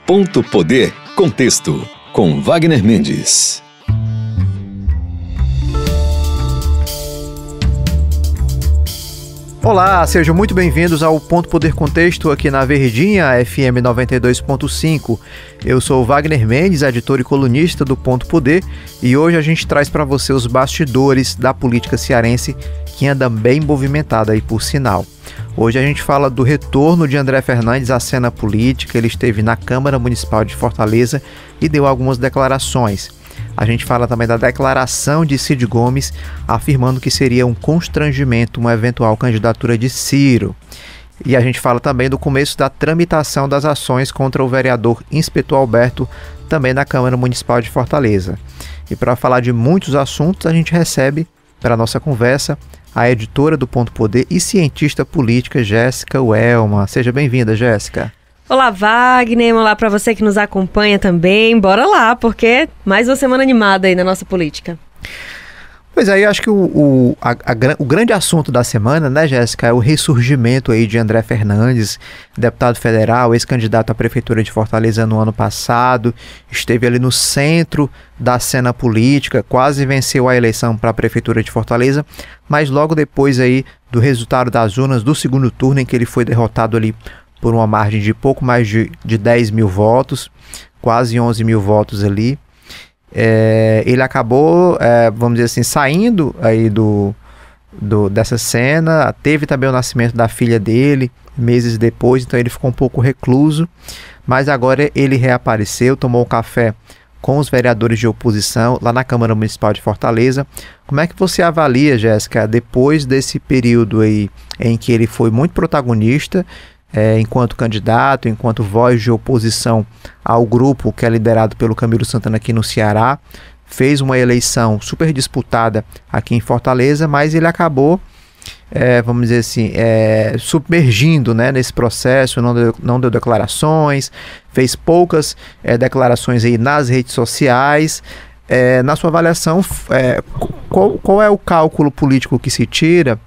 Ponto Poder Contexto, com Wagner Mendes. Olá, sejam muito bem-vindos ao Ponto Poder Contexto aqui na Verdinha, FM 92.5. Eu sou o Wagner Mendes, editor e colunista do Ponto Poder, e hoje a gente traz para você os bastidores da política cearense, que anda bem movimentada aí, por sinal. Hoje a gente fala do retorno de André Fernandes à cena política. Ele esteve na Câmara Municipal de Fortaleza e deu algumas declarações. A gente fala também da declaração de Cid Gomes, afirmando que seria um constrangimento uma eventual candidatura de Ciro. E a gente fala também do começo da tramitação das ações contra o vereador Inspetor Alberto, também na Câmara Municipal de Fortaleza. E para falar de muitos assuntos, a gente recebe para a nossa conversa a editora do Ponto Poder e cientista política Jéssica Welma. Seja bem-vinda, Jéssica. Olá, Wagner, olá para você que nos acompanha também. Bora lá, porque mais uma semana animada aí na nossa política. Pois aí, eu acho que o grande assunto da semana, né, Jéssica, é o ressurgimento aí de André Fernandes, deputado federal, ex-candidato à Prefeitura de Fortaleza no ano passado, esteve ali no centro da cena política, quase venceu a eleição para a Prefeitura de Fortaleza, mas logo depois aí do resultado das urnas do segundo turno, em que ele foi derrotado ali por uma margem de pouco mais de 10 mil votos, quase 11 mil votos ali. Ele acabou, vamos dizer assim, saindo aí dessa cena. Teve também o nascimento da filha dele meses depois, então ele ficou um pouco recluso, mas agora ele reapareceu, tomou um café com os vereadores de oposição lá na Câmara Municipal de Fortaleza. Como é que você avalia, Jéssica, depois desse período aí em que ele foi muito protagonista, enquanto candidato, enquanto voz de oposição ao grupo que é liderado pelo Camilo Santana aqui no Ceará, fez uma eleição super disputada aqui em Fortaleza, mas ele acabou, vamos dizer assim, submergindo, né, nesse processo, não deu declarações, fez poucas declarações aí nas redes sociais. Na sua avaliação, qual é o cálculo político que se tira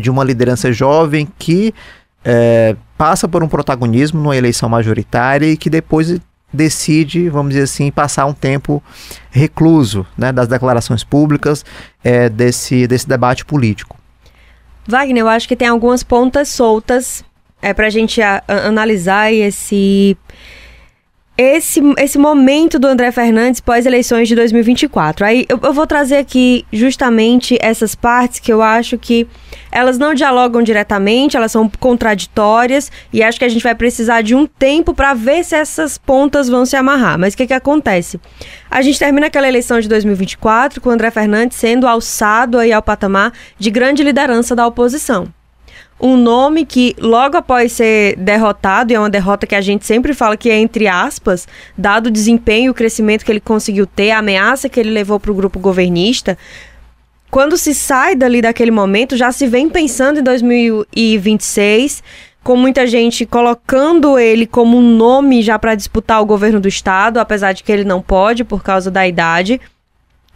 de uma liderança jovem que passa por um protagonismo numa eleição majoritária e que depois decide, vamos dizer assim, passar um tempo recluso, né, das declarações públicas, desse debate político? Wagner, eu acho que tem algumas pontas soltas para a gente analisar esse momento do André Fernandes pós-eleições de 2024. Aí eu vou trazer aqui justamente essas partes que eu acho que elas não dialogam diretamente, elas são contraditórias e acho que a gente vai precisar de um tempo para ver se essas pontas vão se amarrar. Mas o que acontece? A gente termina aquela eleição de 2024 com o André Fernandes sendo alçado aí ao patamar de grande liderança da oposição. Um nome que, logo após ser derrotado, e é uma derrota que a gente sempre fala que é entre aspas, dado o desempenho e o crescimento que ele conseguiu ter, a ameaça que ele levou para o grupo governista, quando se sai dali daquele momento, já se vem pensando em 2026, com muita gente colocando ele como um nome já para disputar o governo do estado, apesar de que ele não pode por causa da idade.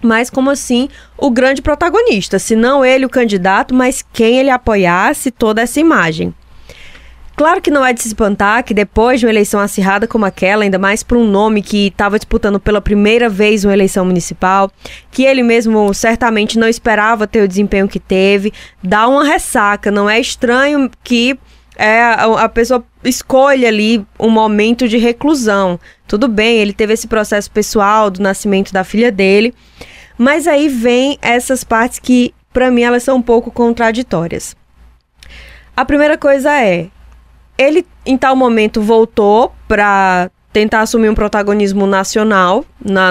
Mas como assim o grande protagonista, se não ele o candidato, mas quem ele apoiasse, toda essa imagem. Claro que não é de se espantar que depois de uma eleição acirrada como aquela, ainda mais para um nome que estava disputando pela primeira vez uma eleição municipal, que ele mesmo certamente não esperava ter o desempenho que teve, dá uma ressaca. Não é estranho que a pessoa escolha ali um momento de reclusão. Tudo bem, ele teve esse processo pessoal do nascimento da filha dele, mas aí vem essas partes que, para mim, elas são um pouco contraditórias. A primeira coisa ele, em tal momento, voltou para tentar assumir um protagonismo nacional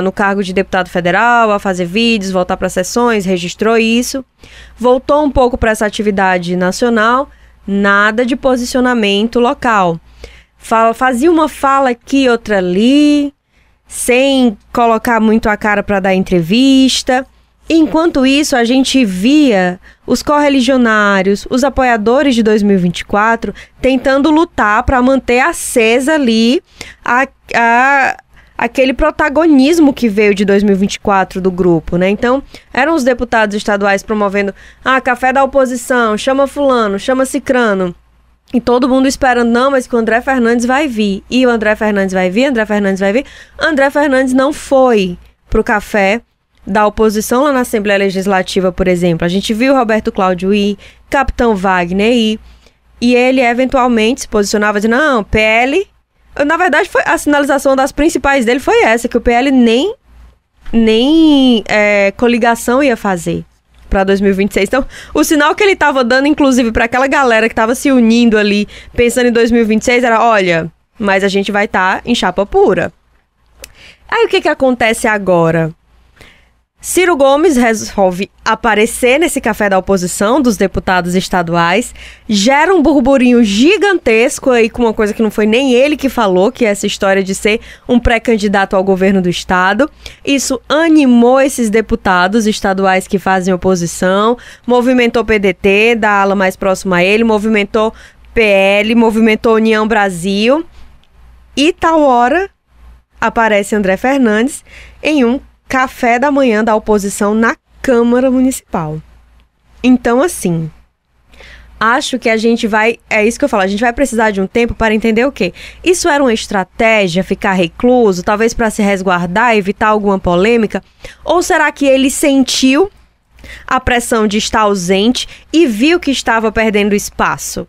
no cargo de deputado federal, a fazer vídeos, voltar para sessões, registrou isso. Voltou um pouco para essa atividade nacional, nada de posicionamento local. Fazia uma fala aqui, outra ali, sem colocar muito a cara para dar entrevista. Enquanto isso, a gente via os correligionários, os apoiadores de 2024, tentando lutar para manter acesa ali aquele protagonismo que veio de 2024 do grupo, né? Então, eram os deputados estaduais promovendo café da oposição, chama fulano, chama cicrano. E todo mundo esperando, não, mas que o André Fernandes vai vir. E o André Fernandes vai vir, André Fernandes vai vir. André Fernandes não foi pro café da oposição lá na Assembleia Legislativa, por exemplo. A gente viu o Roberto Cláudio ir, Capitão Wagner ir, e ele eventualmente se posicionava dizendo, não, PL... Na verdade, a sinalização das principais dele foi essa, que o PL nem coligação ia fazer para 2026. Então, o sinal que ele estava dando, inclusive, para aquela galera que estava se unindo ali, pensando em 2026, era, olha, mas a gente vai estar em chapa pura. Aí, o que acontece agora? Ciro Gomes resolve aparecer nesse café da oposição dos deputados estaduais, gera um burburinho gigantesco aí com uma coisa que não foi nem ele que falou, que é essa história de ser um pré-candidato ao governo do estado. Isso animou esses deputados estaduais que fazem oposição, movimentou PDT, da ala mais próxima a ele, movimentou PL, movimentou União Brasil. E tal hora aparece André Fernandes em um café da manhã da oposição na Câmara Municipal. Então, assim, acho que a gente vai... É isso que eu falo, a gente vai precisar de um tempo para entender o quê? Isso era uma estratégia, ficar recluso, talvez para se resguardar, evitar alguma polêmica? Ou será que ele sentiu a pressão de estar ausente e viu que estava perdendo espaço?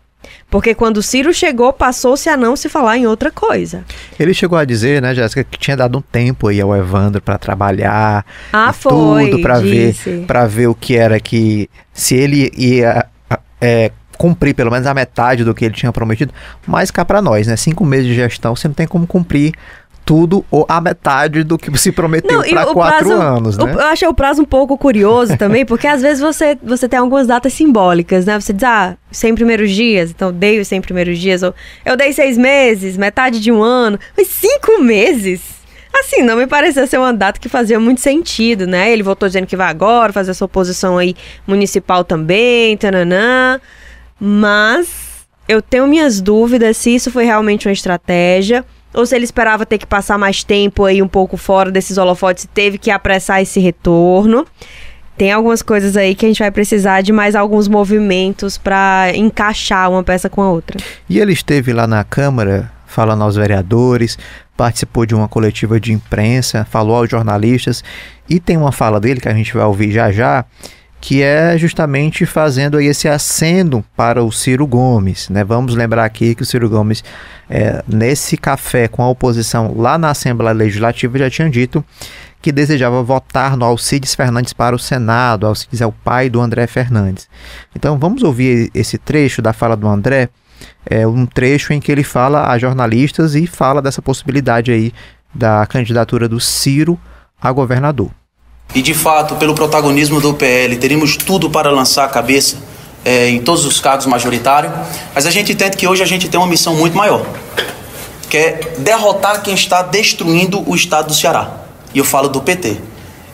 Porque quando o Ciro chegou, passou-se a não se falar em outra coisa. Ele chegou a dizer, né, Jéssica, que tinha dado um tempo aí ao Evandro para trabalhar, tudo para ver o que era que, se ele ia cumprir pelo menos a metade do que ele tinha prometido. Mas cá para nós, né, 5 meses de gestão, você não tem como cumprir tudo ou a metade do que se prometeu para 4 anos, né? Eu achei o prazo um pouco curioso também, porque às vezes você tem algumas datas simbólicas, né? Você diz, 100 primeiros dias, então dei os 100 primeiros dias, ou eu dei 6 meses, metade de um ano, mas 5 meses? Assim, não me pareceu ser uma data que fazia muito sentido, né? Ele voltou dizendo que vai agora fazer essa oposição aí municipal também, tananã, mas eu tenho minhas dúvidas se isso foi realmente uma estratégia, ou se ele esperava ter que passar mais tempo aí um pouco fora desses holofotes e teve que apressar esse retorno. Tem algumas coisas aí que a gente vai precisar de mais alguns movimentos para encaixar uma peça com a outra. E ele esteve lá na Câmara falando aos vereadores, participou de uma coletiva de imprensa, falou aos jornalistas, e tem uma fala dele que a gente vai ouvir já já, que é justamente fazendo aí esse aceno para o Ciro Gomes, né? Vamos lembrar aqui que o Ciro Gomes, nesse café com a oposição lá na Assembleia Legislativa, já tinha dito que desejava votar no Alcides Fernandes para o Senado. Alcides é o pai do André Fernandes. Então vamos ouvir esse trecho da fala do André, um trecho em que ele fala a jornalistas e fala dessa possibilidade aí da candidatura do Ciro a governador. E de fato, pelo protagonismo do PL, teríamos tudo para lançar a cabeça em todos os cargos majoritários, mas a gente entende que hoje a gente tem uma missão muito maior, que é derrotar quem está destruindo o estado do Ceará. E eu falo do PT.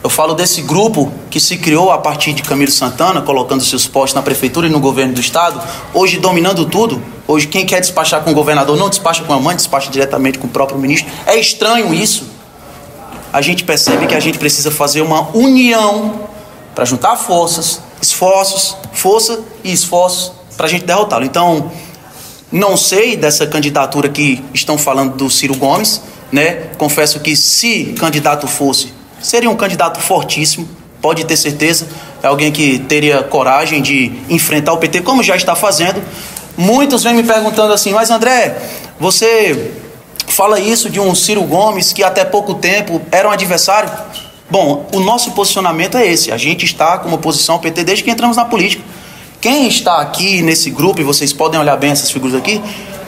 Eu falo desse grupo que se criou a partir de Camilo Santana, colocando seus postos na prefeitura e no governo do estado, hoje dominando tudo. Hoje quem quer despachar com o governador não despacha com a mãe, despacha diretamente com o próprio ministro. É estranho isso. A gente percebe que a gente precisa fazer uma união para juntar força e esforços para a gente derrotá-lo. Então, não sei dessa candidatura que estão falando do Ciro Gomes, né? Confesso que se candidato fosse, seria um candidato fortíssimo, pode ter certeza, é alguém que teria coragem de enfrentar o PT, como já está fazendo. Muitos vêm me perguntando assim, mas André, você fala isso de um Ciro Gomes que até pouco tempo era um adversário? Bom, o nosso posicionamento é esse. A gente está como oposição ao PT desde que entramos na política. Quem está aqui nesse grupo, e vocês podem olhar bem essas figuras aqui,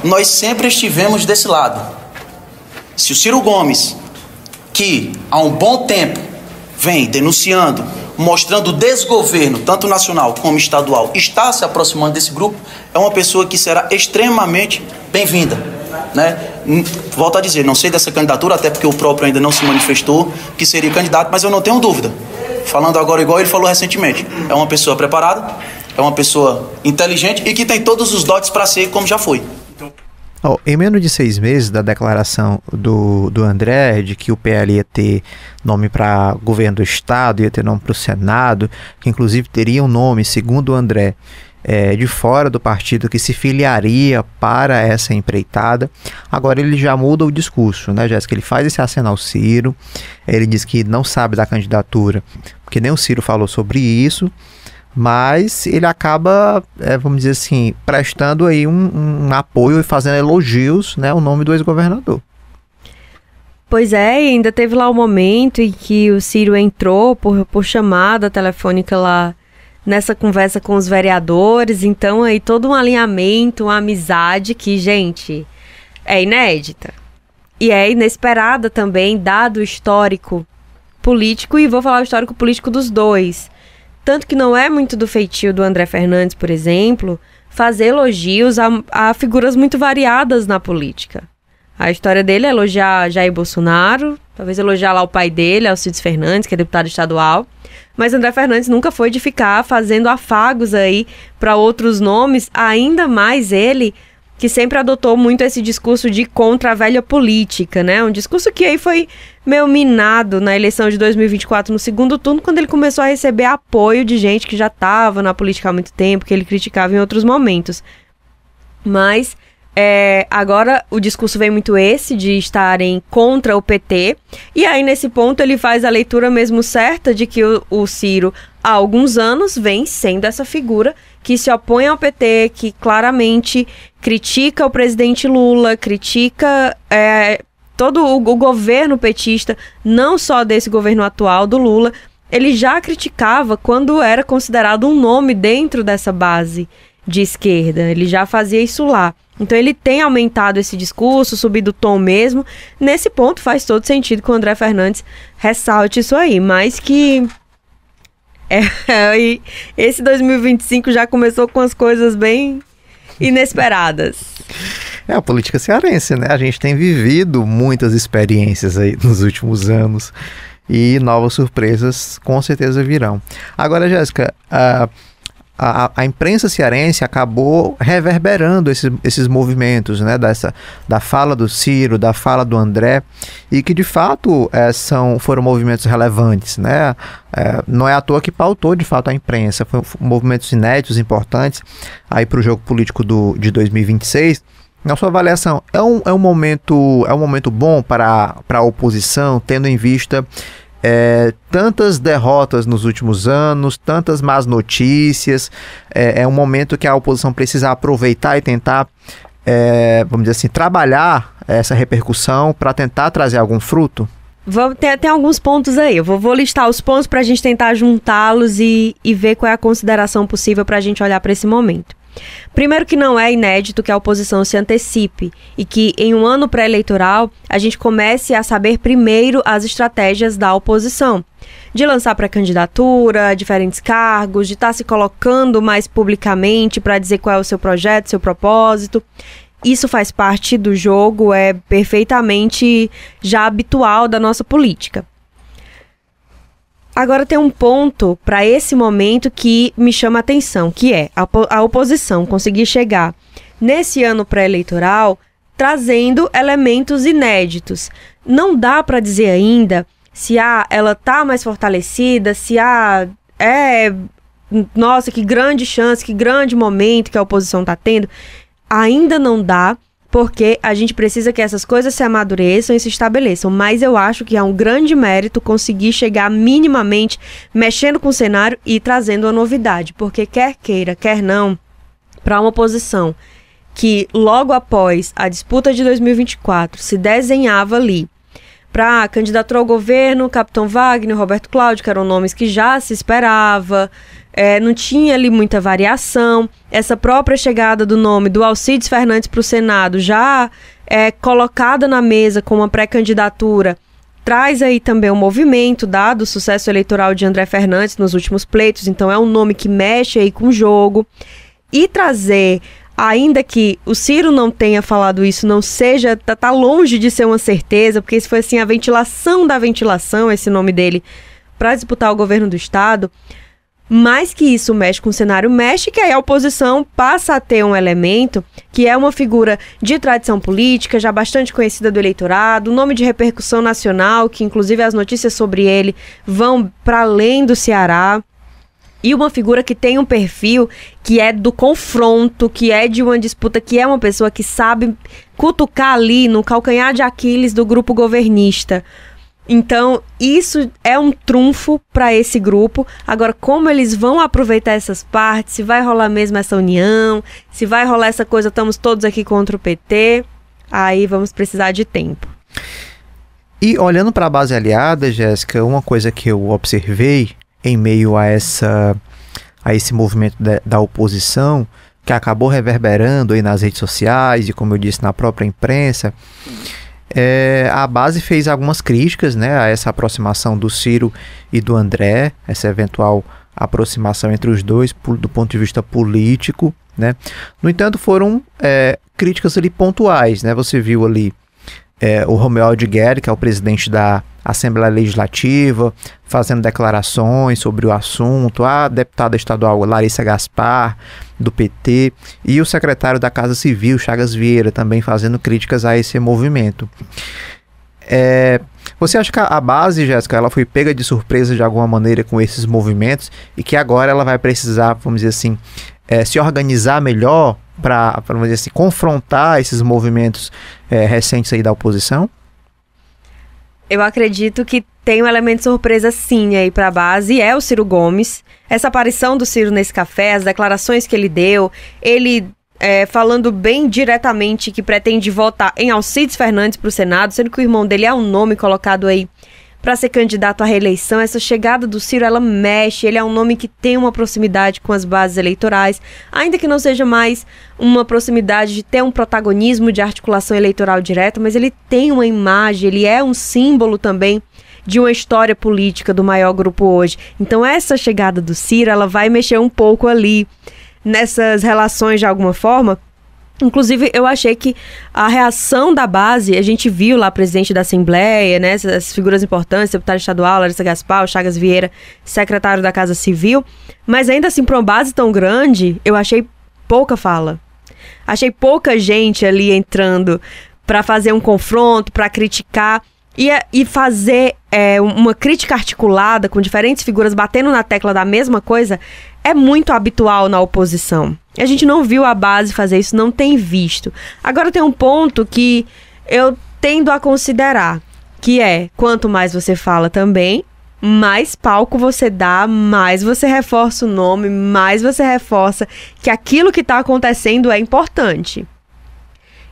nós sempre estivemos desse lado. Se o Ciro Gomes, que há um bom tempo vem denunciando, mostrando desgoverno, tanto nacional como estadual, está se aproximando desse grupo, é uma pessoa que será extremamente bem-vinda, né? Volto a dizer, não sei dessa candidatura, até porque o próprio ainda não se manifestou que seria candidato, mas eu não tenho dúvida, falando agora igual ele falou recentemente, é uma pessoa preparada, é uma pessoa inteligente e que tem todos os dotes para ser como já foi. Em menos de 6 meses da declaração do André de que o PL ia ter nome para governo do estado, ia ter nome para o Senado, que inclusive teria um nome, segundo o André, de fora do partido que se filiaria para essa empreitada. Agora ele já muda o discurso, né, Jéssica? Ele faz esse aceno ao Ciro, ele diz que não sabe da candidatura, porque nem o Ciro falou sobre isso, mas ele acaba, vamos dizer assim, prestando aí um apoio e fazendo elogios, né, ao nome do ex-governador. Pois é, e ainda teve lá o momento em que o Ciro entrou por chamada telefônica lá nessa conversa com os vereadores, então aí todo um alinhamento, uma amizade que, gente, é inédita. E é inesperada também, dado o histórico político, e vou falar o histórico político dos dois. Tanto que não é muito do feitio do André Fernandes, por exemplo, fazer elogios a figuras muito variadas na política. A história dele é elogiar Jair Bolsonaro, talvez elogiar lá o pai dele, Alcides Fernandes, que é deputado estadual. Mas André Fernandes nunca foi de ficar fazendo afagos aí para outros nomes, ainda mais ele, que sempre adotou muito esse discurso de contra a velha política, né? Um discurso que aí foi meio minado na eleição de 2024, no segundo turno, quando ele começou a receber apoio de gente que já estava na política há muito tempo, que ele criticava em outros momentos. Mas agora o discurso vem muito esse, de estarem contra o PT, e aí nesse ponto ele faz a leitura mesmo certa de que o Ciro, há alguns anos, vem sendo essa figura que se opõe ao PT, que claramente critica o presidente Lula, critica todo o governo petista, não só desse governo atual do Lula. Ele já criticava quando era considerado um nome dentro dessa base de esquerda, ele já fazia isso lá. Então ele tem aumentado esse discurso, subido o tom mesmo. Nesse ponto faz todo sentido que o André Fernandes ressalte isso aí, mas que esse 2025 já começou com as coisas bem inesperadas. A política cearense, né? A gente tem vivido muitas experiências aí nos últimos anos e novas surpresas com certeza virão. Agora, Jéssica, a imprensa cearense acabou reverberando esses movimentos, né, da fala do Ciro, da fala do André, e que de fato foram movimentos relevantes, né? Não é à toa que pautou de fato a imprensa, foram movimentos inéditos, importantes aí para o jogo político de 2026. Na sua avaliação, é um momento bom para a oposição, tendo em vista tantas derrotas nos últimos anos, tantas más notícias? É um momento que a oposição precisa aproveitar e tentar, vamos dizer assim, trabalhar essa repercussão para tentar trazer algum fruto? Tem alguns pontos aí, eu vou listar os pontos para a gente tentar juntá-los e ver qual é a consideração possível para a gente olhar para esse momento. Primeiro, que não é inédito que a oposição se antecipe e que em um ano pré-eleitoral a gente comece a saber primeiro as estratégias da oposição, de lançar pré-candidatura, diferentes cargos, de estar se colocando mais publicamente para dizer qual é o seu projeto, seu propósito. Isso faz parte do jogo, é perfeitamente já habitual da nossa política. Agora tem um ponto para esse momento que me chama a atenção, que é a oposição conseguir chegar nesse ano pré-eleitoral trazendo elementos inéditos. Não dá para dizer ainda se ela está mais fortalecida, se nossa, que grande chance, que grande momento que a oposição está tendo. Ainda não dá, porque a gente precisa que essas coisas se amadureçam e se estabeleçam. Mas eu acho que é um grande mérito conseguir chegar minimamente mexendo com o cenário e trazendo uma novidade. Porque quer queira, quer não, para uma oposição que logo após a disputa de 2024 se desenhava ali para a candidatura ao governo, Capitão Wagner, Roberto Cláudio, que eram nomes que já se esperava, não tinha ali muita variação. Essa própria chegada do nome do Alcides Fernandes para o Senado, já colocada na mesa com uma pré-candidatura, traz aí também um movimento, dado o sucesso eleitoral de André Fernandes nos últimos pleitos. Então é um nome que mexe aí com o jogo. E trazer, ainda que o Ciro não tenha falado isso, não seja, tá longe de ser uma certeza, porque isso foi assim a ventilação da ventilação, esse nome dele, para disputar o governo do estado. Mais que isso mexe com o cenário, mexe que aí a oposição passa a ter um elemento que é uma figura de tradição política, já bastante conhecida do eleitorado, um nome de repercussão nacional, que inclusive as notícias sobre ele vão para além do Ceará. E uma figura que tem um perfil que é do confronto, que é de uma disputa, que é uma pessoa que sabe cutucar ali no calcanhar de Aquiles do grupo governista. Então, isso é um trunfo para esse grupo. Agora, como eles vão aproveitar essas partes, se vai rolar mesmo essa união, se vai rolar essa coisa, estamos todos aqui contra o PT, aí vamos precisar de tempo. E olhando para a base aliada, Jéssica, uma coisa que eu observei em meio a esse movimento da oposição, que acabou reverberando aí nas redes sociais e, como eu disse, na própria imprensa, a base fez algumas críticas, né, a essa aproximação do Ciro e do André, essa eventual aproximação entre os dois do ponto de vista político, né? No entanto, foram críticas ali pontuais, né? Você viu ali o Romeu Aldigueri, que é o presidente da Assembleia Legislativa, fazendo declarações sobre o assunto, a deputada estadual Larissa Gaspar, do PT, e o secretário da Casa Civil, Chagas Vieira, também fazendo críticas a esse movimento. Você acha que a base, Jéssica, ela foi pega de surpresa de alguma maneira com esses movimentos e que agora ela vai precisar, vamos dizer assim, se organizar melhor para, vamos dizer assim, confrontar esses movimentos recentes aí da oposição? Eu acredito que tem um elemento surpresa sim aí para a base, é o Ciro Gomes. Essa aparição do Ciro nesse café, as declarações que ele deu, ele falando bem diretamente que pretende votar em Alcides Fernandes para o Senado, sendo que o irmão dele é um nome colocado aí para ser candidato à reeleição. Essa chegada do Ciro, ela mexe, ele é um nome que tem uma proximidade com as bases eleitorais, ainda que não seja mais uma proximidade de ter um protagonismo de articulação eleitoral direta, mas ele tem uma imagem, ele é um símbolo também de uma história política do maior grupo hoje. Então essa chegada do Ciro, ela vai mexer um pouco ali nessas relações de alguma forma. Inclusive, eu achei que a reação da base, a gente viu lá, presidente da Assembleia, né, essas figuras importantes, deputado estadual, Larissa Gaspar, Chagas Vieira, secretário da Casa Civil, mas ainda assim, para uma base tão grande, eu achei pouca fala. Achei pouca gente ali entrando para fazer um confronto, para criticar e fazer uma crítica articulada com diferentes figuras batendo na tecla da mesma coisa é muito habitual na oposição. A gente não viu a base fazer isso, não tem visto. Agora tem um ponto que eu tendo a considerar, que é, quanto mais você fala também, mais palco você dá, mais você reforça o nome, mais você reforça que aquilo que está acontecendo é importante.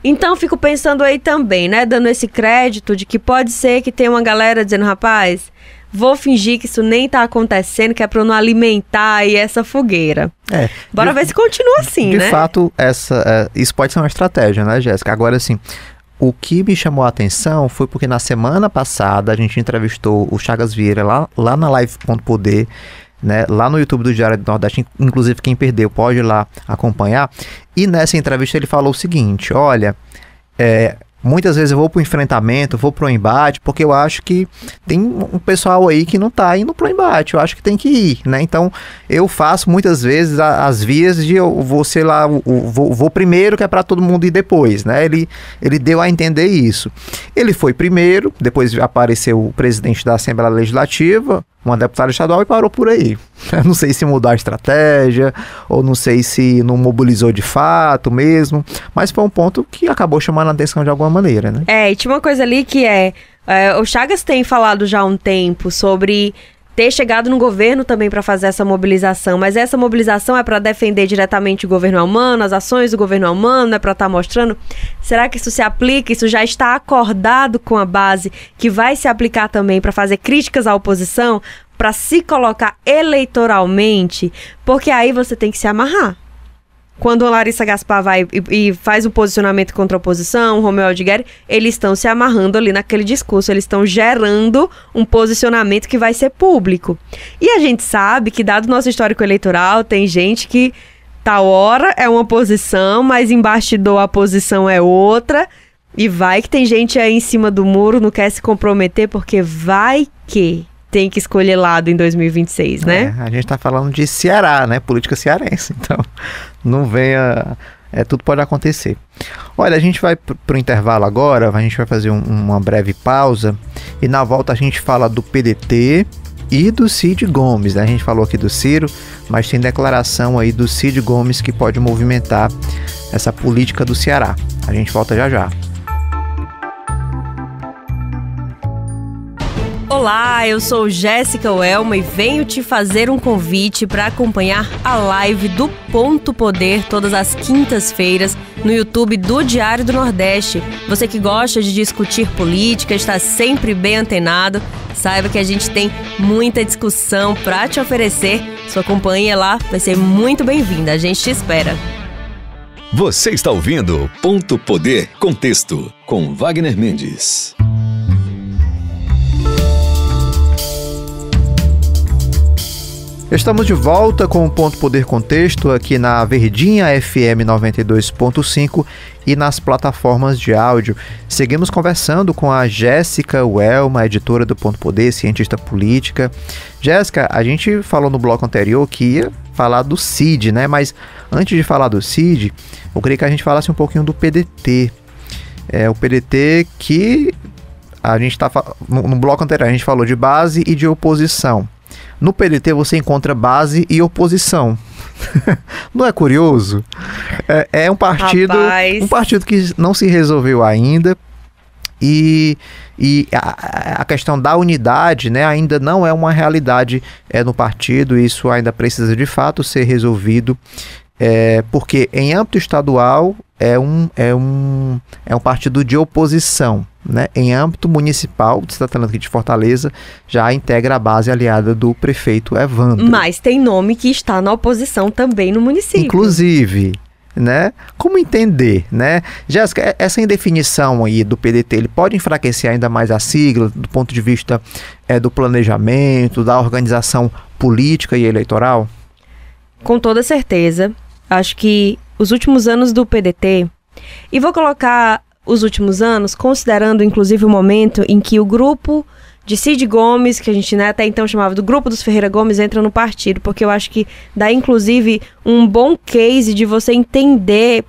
Então, fico pensando aí também, né, dando esse crédito de que pode ser que tenha uma galera dizendo, rapaz, vou fingir que isso nem tá acontecendo, que é pra eu não alimentar aí essa fogueira. Bora ver se continua assim, né? De fato, isso pode ser uma estratégia, né, Jéssica? Agora, assim, o que me chamou a atenção foi porque na semana passada a gente entrevistou o Chagas Vieira lá na Live.poder, né, lá no YouTube do Diário do Nordeste, inclusive quem perdeu pode ir lá acompanhar, e nessa entrevista ele falou o seguinte, olha, muitas vezes eu vou pro enfrentamento, vou pro embate, porque eu acho que tem um pessoal aí que não tá indo pro embate, eu acho que tem que ir, né? Então, eu faço muitas vezes as vias de eu vou ser lá, vou primeiro, que é para todo mundo ir depois, né? Ele deu a entender isso. Ele foi primeiro, depois apareceu o presidente da Assembleia Legislativa, uma deputada estadual, e parou por aí. Eu não sei se mudou a estratégia, ou não sei se não mobilizou de fato mesmo, mas foi um ponto que acabou chamando a atenção de alguma maneira, né? E tinha uma coisa ali que o Chagas tem falado já há um tempo sobre ter chegado no governo também para fazer essa mobilização, mas essa mobilização é para defender diretamente o governo humano, as ações do governo humano, é para estar mostrando, será que isso se aplica, isso já está acordado com a base, que vai se aplicar também para fazer críticas à oposição, para se colocar eleitoralmente, porque aí você tem que se amarrar. Quando a Larissa Gaspar vai e faz um posicionamento contra a oposição, o Romeu Aldigueri, eles estão se amarrando ali naquele discurso, eles estão gerando um posicionamento que vai ser público. E a gente sabe que, dado o nosso histórico eleitoral, tem gente que tal hora é uma posição, mas em bastidor a posição é outra, e vai que tem gente aí em cima do muro, não quer se comprometer, porque vai que tem que escolher lado em 2026, né? A gente tá falando de Ceará, né? Política cearense, então não venha... tudo pode acontecer. Olha, a gente vai pro intervalo agora, a gente vai fazer uma breve pausa, e na volta a gente fala do PDT, e do Cid Gomes, né? A gente falou aqui do Ciro, mas tem declaração aí do Cid Gomes que pode movimentar essa política do Ceará. A gente volta já já. Olá, eu sou Jéssica Welma e venho te fazer um convite para acompanhar a live do Ponto Poder todas as quintas-feiras no YouTube do Diário do Nordeste. Você que gosta de discutir política, está sempre bem antenado, saiba que a gente tem muita discussão para te oferecer. Sua companhia lá vai ser muito bem-vinda, a gente te espera. Você está ouvindo Ponto Poder Contexto com Wagner Mendes. Estamos de volta com o Ponto Poder Contexto aqui na Verdinha FM 92.5 e nas plataformas de áudio. Seguimos conversando com a Jéssica Welma, editora do Ponto Poder, cientista política. Jéssica, a gente falou no bloco anterior que ia falar do Cid, né? Mas antes de falar do Cid, eu queria que a gente falasse um pouquinho do PDT. O PDT que a gente no bloco anterior a gente falou de base e de oposição. No PDT você encontra base e oposição. Não é curioso? É um partido, Rapaz. um partido que não se resolveu ainda e a questão da unidade, né, ainda não é uma realidade no partido. Isso ainda precisa de fato ser resolvido, porque em âmbito estadual é um partido de oposição. Né? Em âmbito municipal, você está falando aqui de Fortaleza, já integra a base aliada do prefeito Evandro. Mas tem nome que está na oposição também no município. Inclusive, né? Como entender, né? Jéssica, essa indefinição aí do PDT, ele pode enfraquecer ainda mais a sigla do ponto de vista do planejamento, da organização política e eleitoral? Com toda certeza. Acho que os últimos anos do PDT, e vou colocar os últimos anos, considerando inclusive o momento em que o grupo de Cid Gomes, que a gente até então chamava do grupo dos Ferreira Gomes, entra no partido, porque eu acho que dá inclusive um bom case de você entender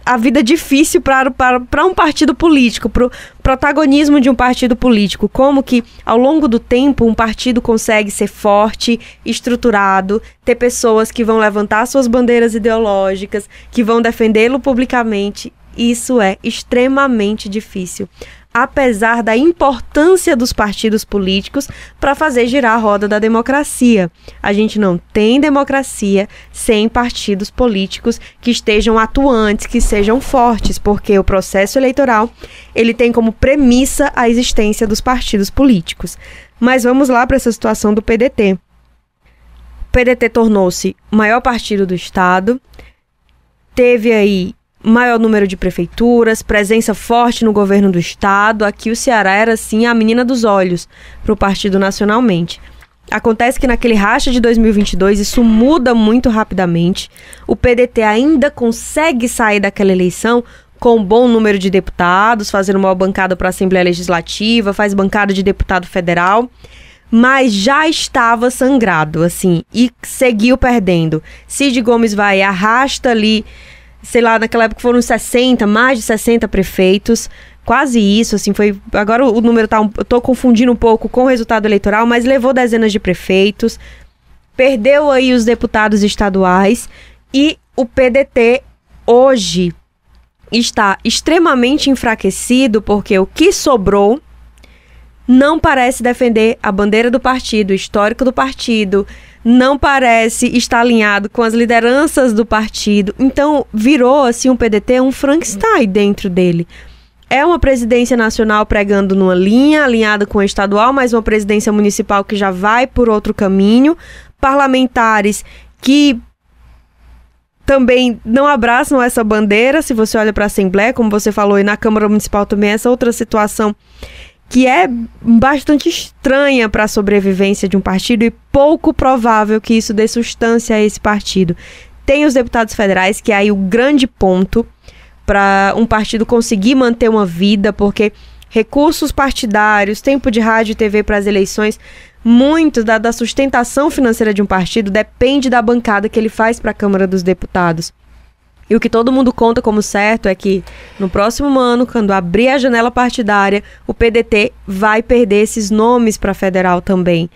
a vida difícil para um partido político, para o protagonismo de um partido político, como que ao longo do tempo um partido consegue ser forte, estruturado, ter pessoas que vão levantar suas bandeiras ideológicas, que vão defendê-lo publicamente. Isso é extremamente difícil, apesar da importância dos partidos políticos para fazer girar a roda da democracia. A gente não tem democracia sem partidos políticos que estejam atuantes, que sejam fortes, porque o processo eleitoral ele tem como premissa a existência dos partidos políticos. Mas vamos lá para essa situação do PDT. O PDT tornou-se o maior partido do estado, teve aí maior número de prefeituras, presença forte no governo do estado. Aqui o Ceará era, assim, a menina dos olhos para o partido nacionalmente. Acontece que naquele racha de 2022 isso muda muito rapidamente. O PDT ainda consegue sair daquela eleição com um bom número de deputados, fazendo uma bancada para a Assembleia Legislativa, faz bancada de deputado federal, mas já estava sangrado, assim, e seguiu perdendo. Cid Gomes vai e arrasta ali, sei lá, naquela época foram mais de 60 prefeitos, quase isso, assim, foi, agora o número eu tô confundindo um pouco com o resultado eleitoral, mas levou dezenas de prefeitos, perdeu aí os deputados estaduais, e o PDT hoje está extremamente enfraquecido, porque o que sobrou não parece defender a bandeira do partido, o histórico do partido, não parece estar alinhado com as lideranças do partido. Então, virou, assim, um PDT um Frankenstein dentro dele. É uma presidência nacional pregando numa linha, alinhada com a estadual, mas uma presidência municipal que já vai por outro caminho. Parlamentares que também não abraçam essa bandeira, se você olha para a Assembleia, como você falou, e na Câmara Municipal também, essa outra situação que é bastante estranha para a sobrevivência de um partido e pouco provável que isso dê substância a esse partido. Tem os deputados federais, que é aí o grande ponto para um partido conseguir manter uma vida, porque recursos partidários, tempo de rádio e TV para as eleições, muito da sustentação financeira de um partido depende da bancada que ele faz para a Câmara dos Deputados. E o que todo mundo conta como certo é que no próximo ano, quando abrir a janela partidária, o PDT vai perder esses nomes para federal também.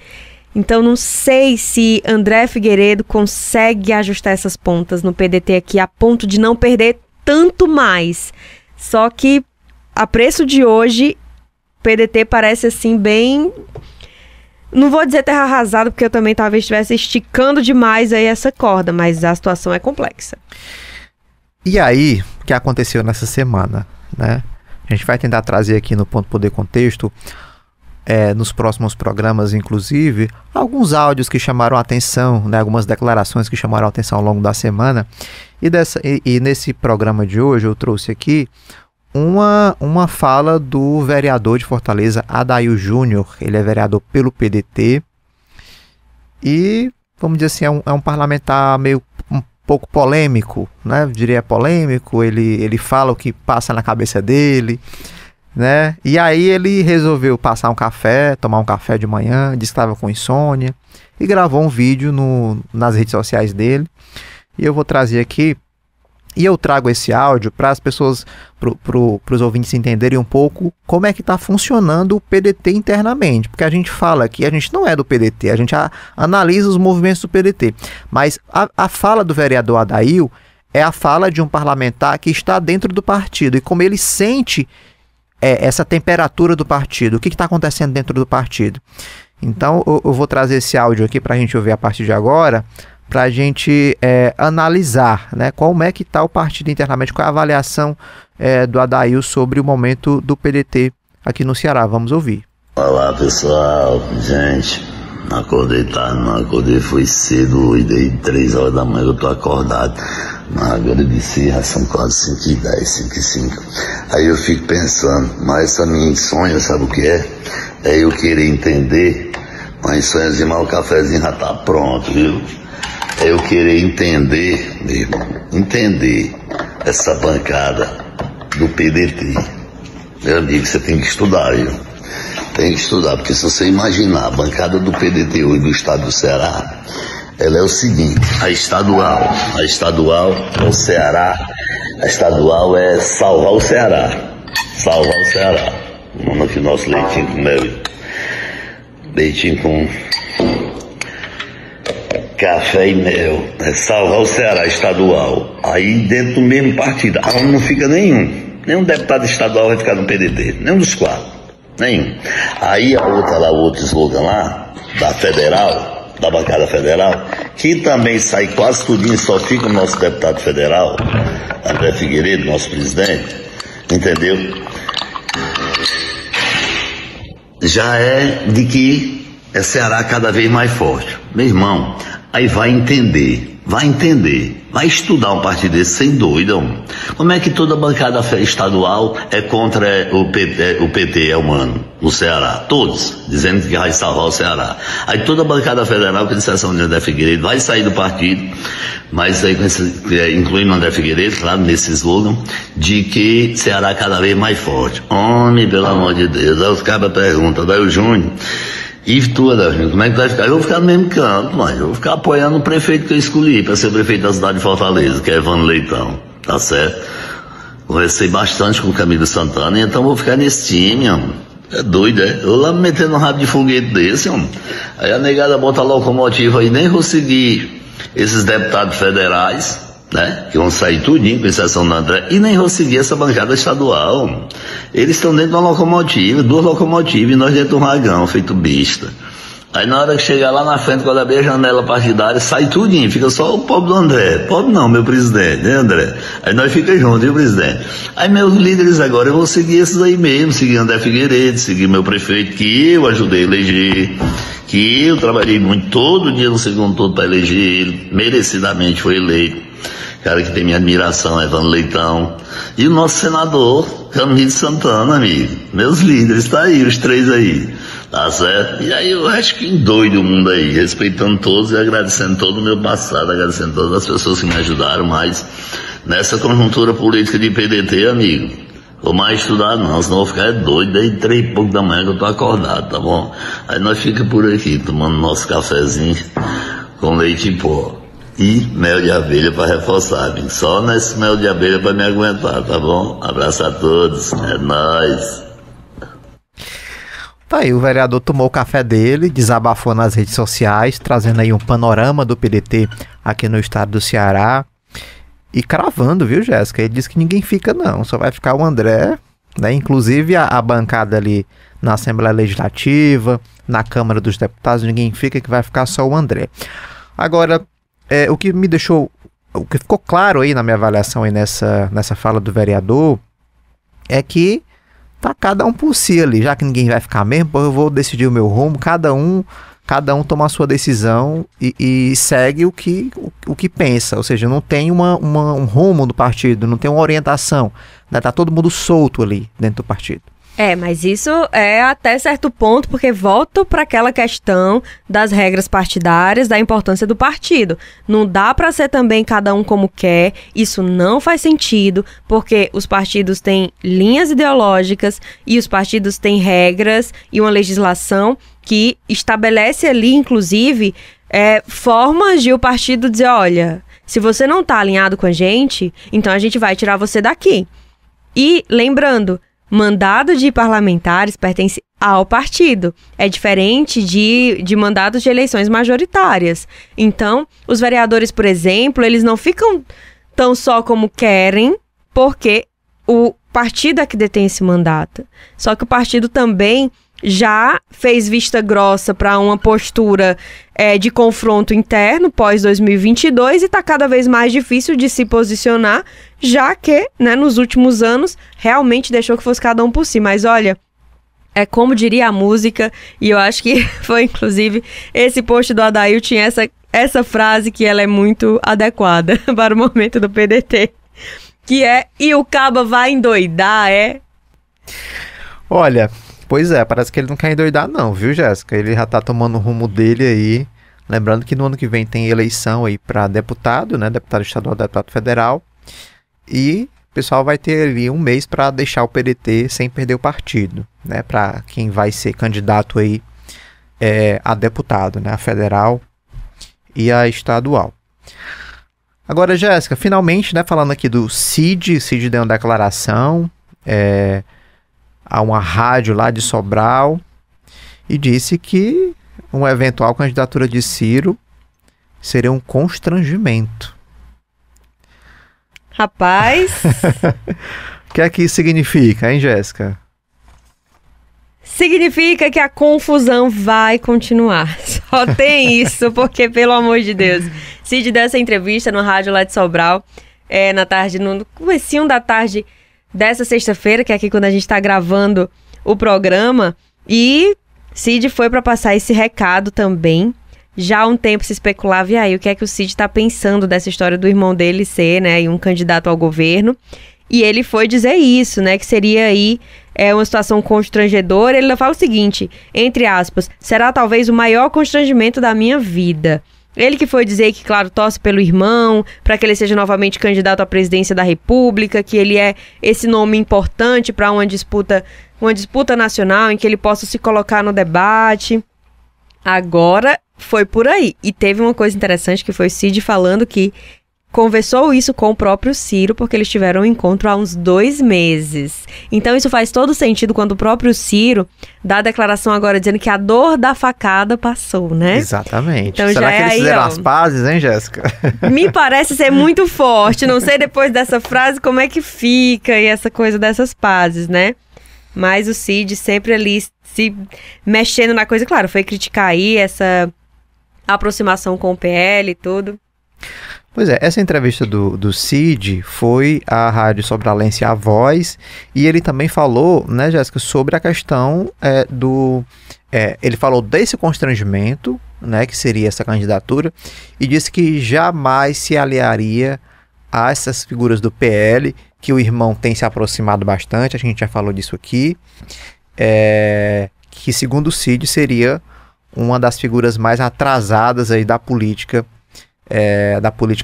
Então não sei se André Figueiredo consegue ajustar essas pontas no PDT aqui a ponto de não perder tanto mais. Só que a preço de hoje, o PDT parece assim bem... Não vou dizer terra arrasada, porque eu também talvez estivesse esticando demais aí essa corda, mas a situação é complexa. E aí, o que aconteceu nessa semana, né? A gente vai tentar trazer aqui no Ponto Poder Contexto, nos próximos programas, inclusive, alguns áudios que chamaram a atenção, né? Algumas declarações que chamaram a atenção ao longo da semana. E nesse programa de hoje eu trouxe aqui uma fala do vereador de Fortaleza, Adail Júnior. Ele é vereador pelo PDT e, vamos dizer assim, é um parlamentar meio pouco polêmico, né? Eu diria polêmico. Ele fala o que passa na cabeça dele, né? E aí ele resolveu tomar um café de manhã, disse que estava com insônia e gravou um vídeo nas redes sociais dele. E eu vou trazer aqui, e eu trago esse áudio para as pessoas, para os ouvintes entenderem um pouco como é que está funcionando o PDT internamente, porque a gente fala aqui, a gente não é do PDT, a gente analisa os movimentos do PDT, mas a fala do vereador Adail é a fala de um parlamentar que está dentro do partido, e como ele sente essa temperatura do partido, o que está acontecendo dentro do partido. Então eu vou trazer esse áudio aqui para a gente ouvir a partir de agora, para a gente analisar, né, como é que está o partido internamente, qual é a avaliação do Adail sobre o momento do PDT aqui no Ceará. Vamos ouvir. Olá pessoal, gente, acordei tarde, não acordei, foi cedo, e dei 3 horas da manhã, eu tô acordado, agora de já são quase 5h10, 5h05, aí eu fico pensando, mas essa minha insônia, sabe o que é? É eu querer entender, uma insôniazinha, mas o cafezinho já tá pronto, viu? É eu querer entender, meu irmão, entender essa bancada do PDT. Meu amigo, você tem que estudar, viu? Tem que estudar, porque se você imaginar a bancada do PDT hoje do estado do Ceará, ela é o seguinte, a estadual é o Ceará, a estadual é salvar o Ceará, vamos aqui nosso leitinho com mel, leitinho com café e mel, salvar o Ceará estadual. Aí dentro do mesmo partido, não fica nenhum deputado estadual vai ficar no PDT, nenhum dos 4, nenhum. Aí a outra lá, o outro slogan lá, da federal, da bancada federal, que também sai quase tudinho, só fica o nosso deputado federal, André Figueiredo, nosso presidente, entendeu? Já é de que é Ceará cada vez mais forte. Meu irmão, aí vai entender, vai estudar um partido desse sem doido. Como é que toda bancada estadual é contra o PT é humano, o Ceará? Todos, dizendo que vai salvar o Ceará. Aí toda bancada federal, com exceção de André Figueiredo, vai sair do partido, mas aí incluindo André Figueiredo, claro, nesse slogan, de que Ceará cada vez mais forte. Homem, pelo amor de Deus. Aí os cabas perguntam, daí o Júnior, e tu, Adalvinho, como é que vai ficar? Eu vou ficar no mesmo canto, mas eu vou ficar apoiando o prefeito que eu escolhi para ser prefeito da cidade de Fortaleza, que é Evandro Leitão, tá certo? Conversei bastante com o Camilo Santana, então vou ficar nesse time, mano. É doido, é? Eu lá me metendo um rabo de foguete desse, mano. Aí a negada bota a locomotiva aí, nem vou seguir esses deputados federais, né? Que vão sair tudinho, com exceção do André, e nem vou seguir essa bancada estadual, mano. Eles estão dentro de uma locomotiva, 2 locomotivas, e nós dentro de um vagão, feito besta. Aí na hora que chegar lá na frente, quando abrir a janela partidária, sai tudinho, fica só o pobre do André. Pobre não, meu presidente, né, André? Aí nós ficamos juntos, viu, presidente? Aí meus líderes agora, eu vou seguir esses aí mesmo, seguir André Figueiredo, seguir meu prefeito, que eu ajudei a eleger, que eu trabalhei muito, todo dia no segundo turno para eleger ele, merecidamente foi eleito. Cara que tem minha admiração, Evandro Leitão. E o nosso senador, Camilo Santana, amigo. Meus líderes, tá aí, os 3 aí. Tá certo? E aí eu acho que endoido o mundo aí, respeitando todos e agradecendo todo o meu passado, agradecendo todas as pessoas que me ajudaram, mas nessa conjuntura política de PDT, amigo, vou mais estudar não, senão vou ficar doido, aí 3 e pouco da manhã que eu tô acordado, tá bom? Aí nós fica por aqui, tomando nosso cafezinho com leite em pó. e mel de abelha para reforçar. Só nesse mel de abelha para me aguentar, tá bom? Abraço a todos, é nóis. Tá aí, o vereador tomou o café dele, desabafou nas redes sociais, trazendo aí um panorama do PDT aqui no estado do Ceará. E cravando, viu, Jéssica? Ele disse que ninguém fica não, só vai ficar o André, né? Inclusive a bancada ali na Assembleia Legislativa, na Câmara dos Deputados, ninguém fica, que vai ficar só o André. Agora, o que me deixou, o que ficou claro aí na minha avaliação aí nessa fala do vereador, é que tá cada um por si ali, já que ninguém vai ficar mesmo, eu vou decidir o meu rumo, cada um toma a sua decisão e segue o que pensa, ou seja, não tem um rumo do partido, não tem uma orientação, né? Tá todo mundo solto ali dentro do partido. Mas isso é até certo ponto, porque volto para aquela questão das regras partidárias, da importância do partido. Não dá para ser também cada um como quer, isso não faz sentido, porque os partidos têm linhas ideológicas e os partidos têm regras e uma legislação que estabelece ali, inclusive, formas de o partido dizer, olha, se você não está alinhado com a gente, então a gente vai tirar você daqui. E, lembrando, mandado de parlamentares pertence ao partido. É diferente de mandados de eleições majoritárias. Então, os vereadores, por exemplo, eles não ficam tão só como querem, porque o partido é que detém esse mandato. Só que o partido também já fez vista grossa para uma postura de confronto interno pós-2022 e está cada vez mais difícil de se posicionar, já que, né, nos últimos anos realmente deixou que fosse cada um por si. Mas olha, é como diria a música, e eu acho que foi inclusive esse post do Adail tinha essa frase que ela é muito adequada para o momento do PDT, que é, e o caba vai endoidar, Olha, pois é, parece que ele não quer endoidar não, viu, Jéssica? Ele já tá tomando o rumo dele aí. Lembrando que no ano que vem tem eleição aí para deputado, né? Deputado estadual, deputado federal. E o pessoal vai ter ali um mês para deixar o PDT sem perder o partido, né? Para quem vai ser candidato aí a deputado, né? A federal e a estadual. Agora, Jéssica, finalmente, né? Falando aqui do Cid deu uma declaração a uma rádio lá de Sobral e disse que uma eventual candidatura de Ciro seria um constrangimento. Rapaz... O que é que isso significa, hein, Jéssica? Significa que a confusão vai continuar. Só tem isso, porque, pelo amor de Deus, Cid deu essa entrevista no rádio lá de Sobral, na tarde, no comecinho da tarde dessa sexta-feira, que é aqui quando a gente está gravando o programa, e Cid foi para passar esse recado também. Já há um tempo se especulava, e aí, o que é que o Cid está pensando dessa história do irmão dele ser, né, um candidato ao governo, e ele foi dizer isso, né, que seria aí uma situação constrangedora. Ele fala o seguinte, entre aspas, será talvez o maior constrangimento da minha vida. Ele que foi dizer que, claro, torce pelo irmão, para que ele seja novamente candidato à presidência da República, que ele é esse nome importante para uma disputa nacional em que ele possa se colocar no debate. Agora foi por aí. E teve uma coisa interessante que foi o Cid falando que conversou isso com o próprio Ciro, porque eles tiveram um encontro há uns 2 meses. Então isso faz todo sentido quando o próprio Ciro dá a declaração agora dizendo que a dor da facada passou, né? Exatamente. Então, será já que eles aí, fizeram as pazes, hein, Jéssica? Me parece ser muito forte. Não sei depois dessa frase como é que fica e essa coisa dessas pazes, né? Mas o Cid sempre ali se mexendo na coisa. Claro, foi criticar aí essa aproximação com o PL e tudo. Pois é, essa entrevista do Cid foi à Rádio Sobralense A Voz, e ele também falou, né, Jéssica, sobre a questão ele falou desse constrangimento, né, que seria essa candidatura, e disse que jamais se aliaria a essas figuras do PL, que o irmão tem se aproximado bastante, a gente já falou disso aqui, que segundo o Cid seria uma das figuras mais atrasadas aí da política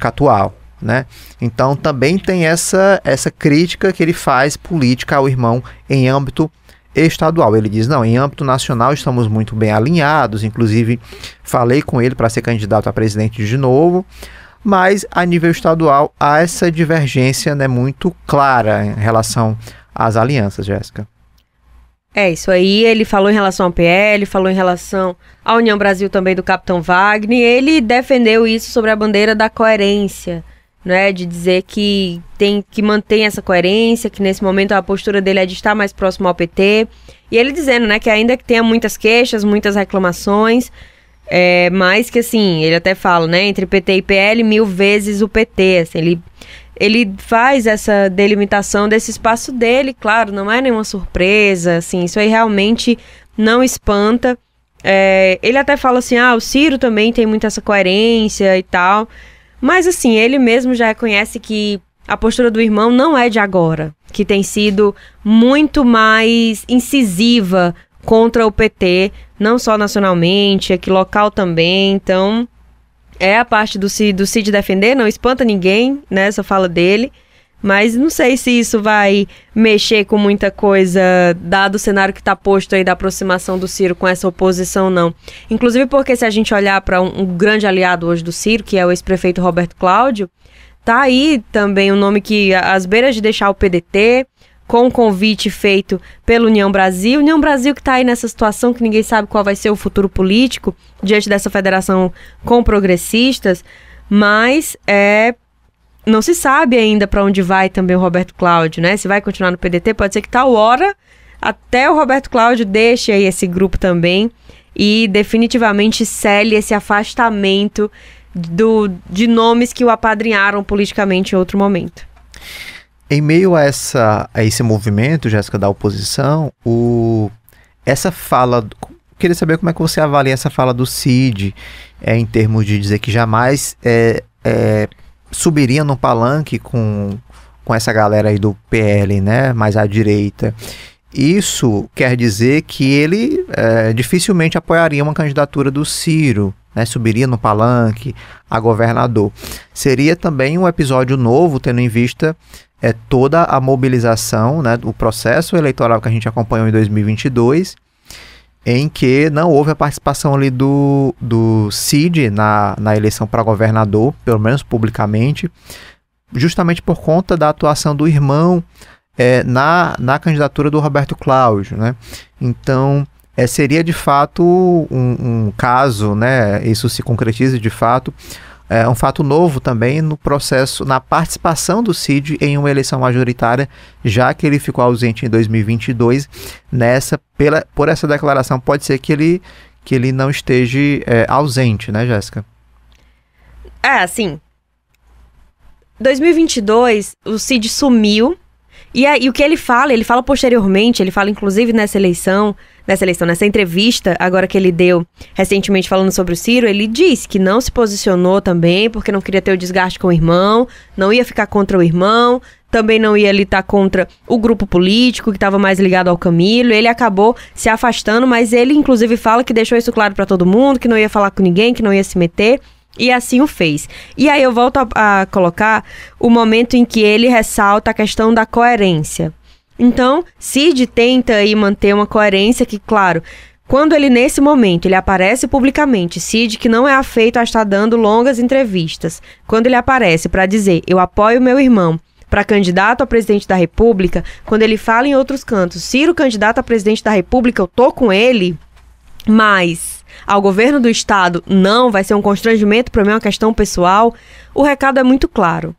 atual, né? Então também tem essa crítica que ele faz política ao irmão em âmbito estadual. Ele diz, não, em âmbito nacional estamos muito bem alinhados, inclusive falei com ele para ser candidato a presidente de novo, mas a nível estadual há essa divergência, né, muito clara em relação às alianças, Jéssica. Isso aí, ele falou em relação ao PL, falou em relação à União Brasil também do Capitão Wagner, ele defendeu isso sobre a bandeira da coerência, né, de dizer que tem que manter essa coerência, que nesse momento a postura dele é de estar mais próximo ao PT, e ele dizendo, né, que ainda que tenha muitas queixas, muitas reclamações, mas que assim, ele até fala, né, entre PT e PL, 1000 vezes o PT, assim, ele faz essa delimitação desse espaço dele, claro, não é nenhuma surpresa, assim, isso aí realmente não espanta. Ele até fala assim, o Ciro também tem muita essa coerência e tal, mas assim, ele mesmo já reconhece que a postura do irmão não é de agora, que tem sido muito mais incisiva contra o PT, não só nacionalmente, aqui local também, então... a parte do Cid defender, não espanta ninguém, né, essa fala dele, mas não sei se isso vai mexer com muita coisa, dado o cenário que está posto aí da aproximação do Ciro com essa oposição, não. Inclusive porque se a gente olhar para um grande aliado hoje do Ciro, que é o ex-prefeito Roberto Cláudio, tá aí também um nome que, às beiras de deixar o PDT, com o convite feito pela União Brasil que está aí nessa situação que ninguém sabe qual vai ser o futuro político diante dessa federação com progressistas, mas não se sabe ainda para onde vai também o Roberto Cláudio, né? Se vai continuar no PDT, pode ser que tal hora até o Roberto Cláudio deixe aí esse grupo também e definitivamente cele esse afastamento de nomes que o apadrinharam politicamente em outro momento. Em meio a esse movimento, Jéssica, da oposição, essa fala... Queria saber como é que você avalia essa fala do Cid, em termos de dizer que jamais subiria no palanque com essa galera aí do PL, né, mais à direita. Isso quer dizer que ele dificilmente apoiaria uma candidatura do Ciro, né, subiria no palanque a governador. Seria também um episódio novo, tendo em vista... toda a mobilização, né, do processo eleitoral que a gente acompanhou em 2022, em que não houve a participação ali do Cid na eleição para governador, pelo menos publicamente, justamente por conta da atuação do irmão na candidatura do Roberto Cláudio, né? Então, seria de fato um caso, né, isso se concretiza de fato, um fato novo também no processo, na participação do Cid em uma eleição majoritária, já que ele ficou ausente em 2022, por essa declaração pode ser que ele não esteja ausente, né, Jéssica? Assim, 2022, o Cid sumiu, e o que ele fala posteriormente, ele fala inclusive nessa entrevista, agora que ele deu recentemente falando sobre o Ciro, ele disse que não se posicionou também, porque não queria ter o desgaste com o irmão, não ia ficar contra o irmão, também não ia lutar contra o grupo político que estava mais ligado ao Camilo, ele acabou se afastando, mas ele inclusive fala que deixou isso claro para todo mundo, que não ia falar com ninguém, que não ia se meter, e assim o fez. E aí eu volto a colocar o momento em que ele ressalta a questão da coerência. Então, Cid tenta aí manter uma coerência que, claro, quando ele nesse momento ele aparece publicamente, Cid que não é afeito a estar dando longas entrevistas, quando ele aparece para dizer eu apoio meu irmão para candidato a presidente da República, quando ele fala em outros cantos, Ciro candidato a presidente da República, eu tô com ele, mas ao governo do estado não, vai ser um constrangimento para mim, uma questão pessoal, o recado é muito claro.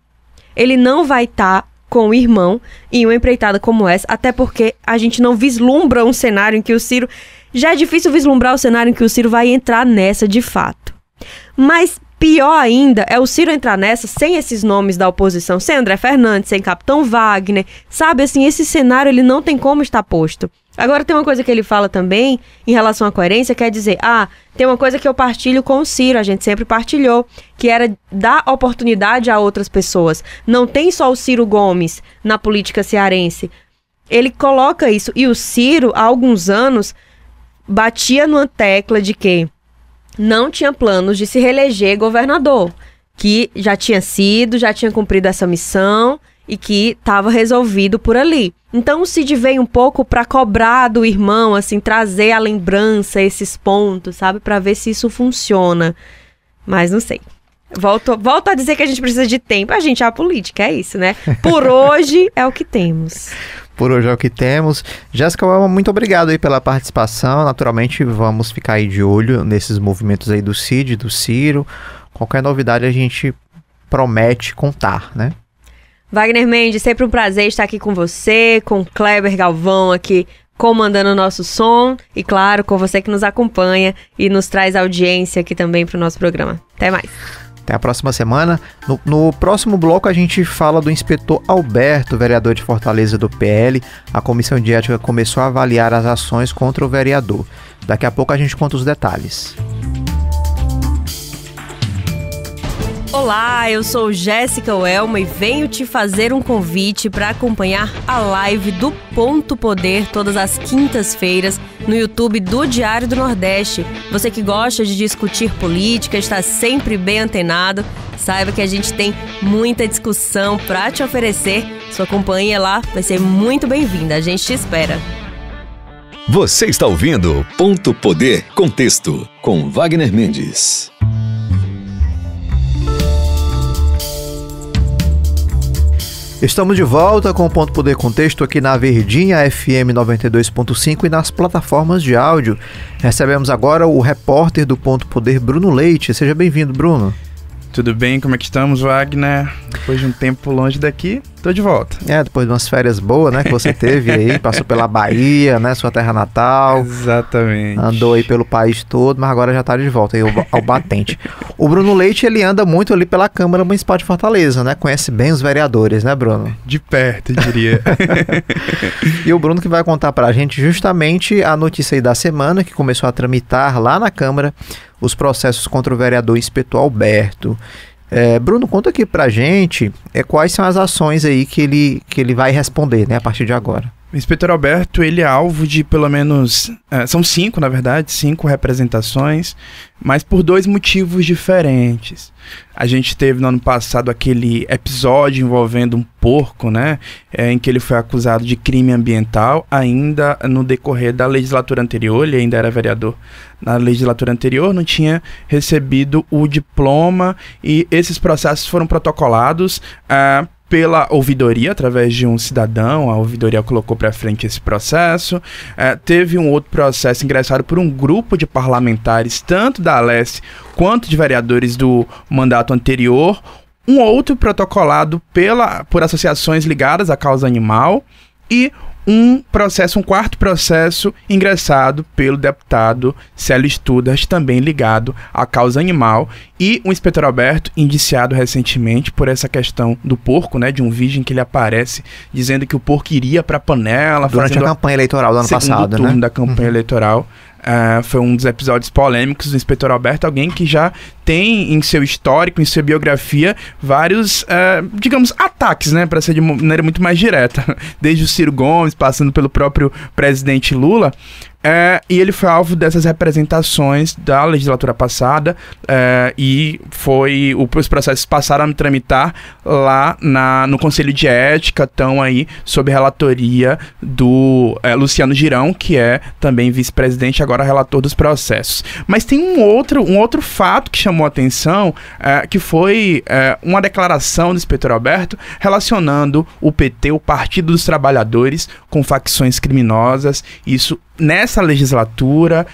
Ele não vai estar com o irmão em uma empreitada como essa, até porque a gente não vislumbra um cenário em que o Ciro... Já é difícil vislumbrar o cenário em que o Ciro vai entrar nessa de fato. Mas pior ainda é o Ciro entrar nessa sem esses nomes da oposição, sem André Fernandes, sem Capitão Wagner, sabe, assim, esse cenário ele não tem como estar posto. Agora tem uma coisa que ele fala também em relação à coerência, quer dizer, tem uma coisa que eu partilho com o Ciro, a gente sempre partilhou, que era dar oportunidade a outras pessoas. Não tem só o Ciro Gomes na política cearense. Ele coloca isso, e o Ciro, há alguns anos, batia numa tecla de que não tinha planos de se reeleger governador, que já tinha cumprido essa missão e que estava resolvido por ali. Então o Cid veio um pouco para cobrar do irmão, assim, trazer a lembrança, esses pontos, sabe? Para ver se isso funciona. Mas não sei. Volto a dizer que a gente precisa de tempo. A gente é a política, é isso, né? Por hoje é o que temos. Por hoje é o que temos. Jéssica Welma, muito obrigado aí pela participação. Naturalmente, vamos ficar aí de olho nesses movimentos aí do Cid, do Ciro. Qualquer novidade a gente promete contar, né? Wagner Mendes, sempre um prazer estar aqui com você, com Kleber Galvão aqui comandando o nosso som e, claro, com você que nos acompanha e nos traz audiência aqui também para o nosso programa. Até mais. Até a próxima semana. No próximo bloco a gente fala do inspetor Alberto, vereador de Fortaleza do PL. A comissão de ética começou a avaliar as ações contra o vereador. Daqui a pouco a gente conta os detalhes. Olá, eu sou Jéssica Welma e venho te fazer um convite para acompanhar a live do Ponto Poder todas as quintas-feiras no YouTube do Diário do Nordeste. Você que gosta de discutir política, está sempre bem antenado, saiba que a gente tem muita discussão para te oferecer. Sua companhia lá vai ser muito bem-vinda, a gente te espera. Você está ouvindo Ponto Poder Contexto com Wagner Mendes. Estamos de volta com o Ponto Poder Contexto aqui na Verdinha FM 92.5 e nas plataformas de áudio. Recebemos agora o repórter do Ponto Poder, Bruno Leite. Seja bem-vindo, Bruno. Tudo bem? Como é que estamos, Wagner? Depois de um tempo longe daqui, tô de volta. Depois de umas férias boas, né, que você teve aí, passou pela Bahia, né, sua terra natal. Exatamente. Andou aí pelo país todo, mas agora já tá de volta aí ao batente. O Bruno Leite, ele anda muito ali pela Câmara Municipal de Fortaleza, né, conhece bem os vereadores, né, Bruno? De perto, diria. E o Bruno que vai contar pra gente justamente a notícia aí da semana, que começou a tramitar lá na Câmara os processos contra o vereador inspetor Alberto. Bruno, conta aqui pra gente quais são as ações aí que ele vai responder, né, a partir de agora. O inspetor Alberto, ele é alvo de pelo menos, são 5 na verdade, 5 representações, mas por 2 motivos diferentes. A gente teve no ano passado aquele episódio envolvendo um porco, né, em que ele foi acusado de crime ambiental, ainda no decorrer da legislatura anterior. Ele ainda era vereador na legislatura anterior, não tinha recebido o diploma e esses processos foram protocolados pela ouvidoria, através de um cidadão. A ouvidoria colocou para frente esse processo. Teve um outro processo ingressado por um grupo de parlamentares, tanto da Alesse quanto de vereadores do mandato anterior. Um outro protocolado por associações ligadas à causa animal. E um quarto processo ingressado pelo deputado Célio Studas, também ligado à causa animal, e o inspetor Alberto, indiciado recentemente por essa questão do porco, né, de um vídeo em que ele aparece dizendo que o porco iria para a panela. Durante a campanha eleitoral do ano passado, turno, né? Da campanha eleitoral. Foi um dos episódios polêmicos do inspetor Alberto, alguém que já tem em seu histórico, em sua biografia, vários, digamos, ataques, né, para ser de maneira muito mais direta, desde o Ciro Gomes, passando pelo próprio presidente Lula. E ele foi alvo dessas representações da legislatura passada, e os processos passaram a tramitar lá no Conselho de Ética, estão aí sob relatoria do Luciano Girão, que é também vice-presidente, agora relator dos processos. Mas tem um outro fato que chamou a atenção, que foi uma declaração do inspetor Alberto relacionando o PT, o Partido dos Trabalhadores, com facções criminosas. Isso nessa legislatura,